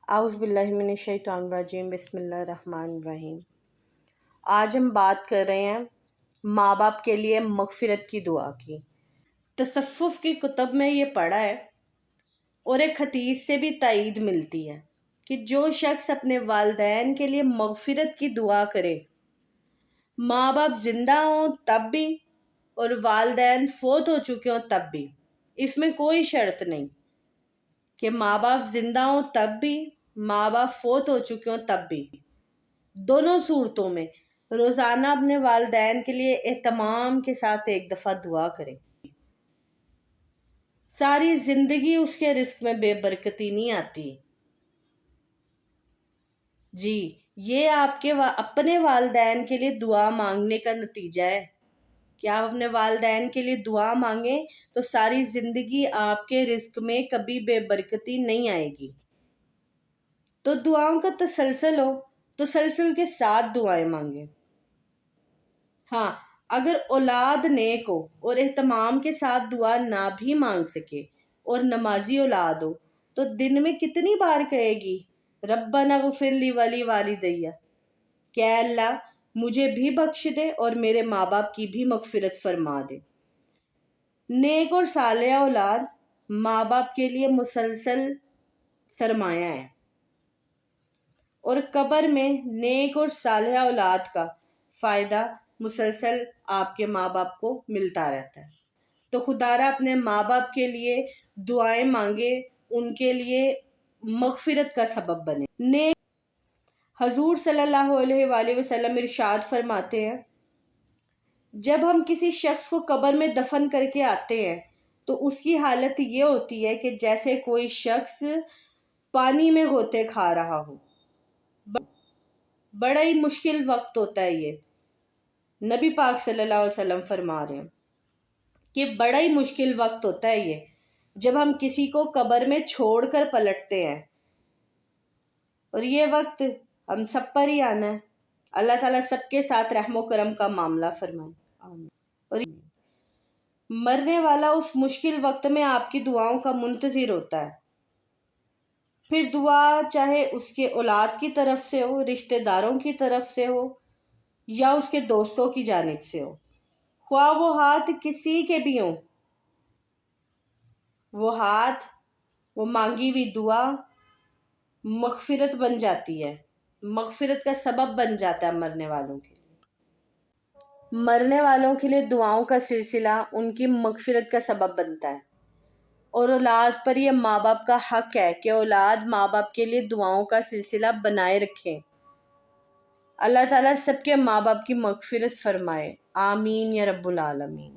اعوذ باللہ من الشیطان الرجیم، بسم اللہ الرحمن الرحیم۔ آج ہم بات کر رہے ہیں ماں باپ کے لیے مغفرت کی دعا کی۔ تصوف کی کتب میں یہ پڑھا ہے اور ایک حدیث سے بھی تائید ملتی ہے کہ جو شخص اپنے والدین کے لیے مغفرت کی دعا کرے، ماں باپ زندہ ہوں تب بھی اور والدین فوت ہو چکے ہوں تب بھی، اس میں کوئی شرط نہیں کہ ماں باپ زندہ ہوں تب بھی، ماں باپ فوت ہو چکے ہوں تب بھی، دونوں صورتوں میں روزانہ اپنے والدین کے لیے اہتمام کے ساتھ ایک دفعہ دعا کریں۔ ساری زندگی اس کے رزق میں بے برکتی نہیں آتی۔ جی، یہ آپ کے اپنے والدین کے لیے دعا مانگنے کا نتیجہ ہے کہ آپ اپنے والدین کے لیے دعا مانگیں تو ساری زندگی آپ کے رزق میں کبھی بے برکتی نہیں آئے گی۔ تو دعاؤں کا تسلسل ہو، تسلسل کے ساتھ دعائیں مانگیں۔ ہاں، اگر اولاد نیک ہو اور اہتمام کے ساتھ دعا نہ بھی مانگ سکے اور نمازی اولاد ہو تو دن میں کتنی بار کہے گی ربنا اغفر لی ولی والدیہ، کہ اے اللہ مجھے بھی بخش دے اور میرے ماں باپ کی بھی مغفرت فرما دے۔ نیک اور صالحہ اولاد ماں باپ کے لیے مسلسل سرمایہ ہے، اور قبر میں نیک اور صالحہ اولاد کا فائدہ مسلسل آپ کے ماں باپ کو ملتا رہتا ہے۔ تو خدا را اپنے ماں باپ کے لیے دعائیں مانگے، ان کے لیے مغفرت کا سبب بنے۔ نیک حضور صلی اللہ علیہ وآلہ وسلم ارشاد فرماتے ہیں، جب ہم کسی شخص کو قبر میں دفن کر کے آتے ہیں تو اس کی حالت یہ ہوتی ہے کہ جیسے کوئی شخص پانی میں غوطے کھا رہا ہو۔ بڑا ہی مشکل وقت ہوتا ہے یہ۔ نبی پاک صلی اللہ علیہ وسلم فرما رہے ہیں کہ بڑا ہی مشکل وقت ہوتا ہے یہ جب ہم کسی کو قبر میں چھوڑ کر پلٹتے ہیں، اور یہ وقت ہم سب پر ہی آنا ہے۔ اللہ تعالیٰ سب کے ساتھ رحم و کرم کا معاملہ فرمائے، آمین۔ اور مرنے والا اس مشکل وقت میں آپ کی دعاؤں کا منتظر ہوتا ہے۔ پھر دعا چاہے اس کے اولاد کی طرف سے ہو، رشتہ داروں کی طرف سے ہو یا اس کے دوستوں کی جانب سے ہو، خواہ وہ ہاتھ کسی کے بھی ہوں، وہ ہاتھ، وہ مانگی ہوئی دعا مغفرت بن جاتی ہے، مغفرت کا سبب بن جاتا ہے مرنے والوں کے لیے۔ مرنے والوں کے لیے دعاؤں کا سلسلہ ان کی مغفرت کا سبب بنتا ہے، اور اولاد پر یہ ماں باپ کا حق ہے کہ اولاد ماں باپ کے لیے دعاؤں کا سلسلہ بنائے رکھیں۔ اللہ تعالیٰ سب کے ماں باپ کی مغفرت فرمائے، آمین یا رب العالمین۔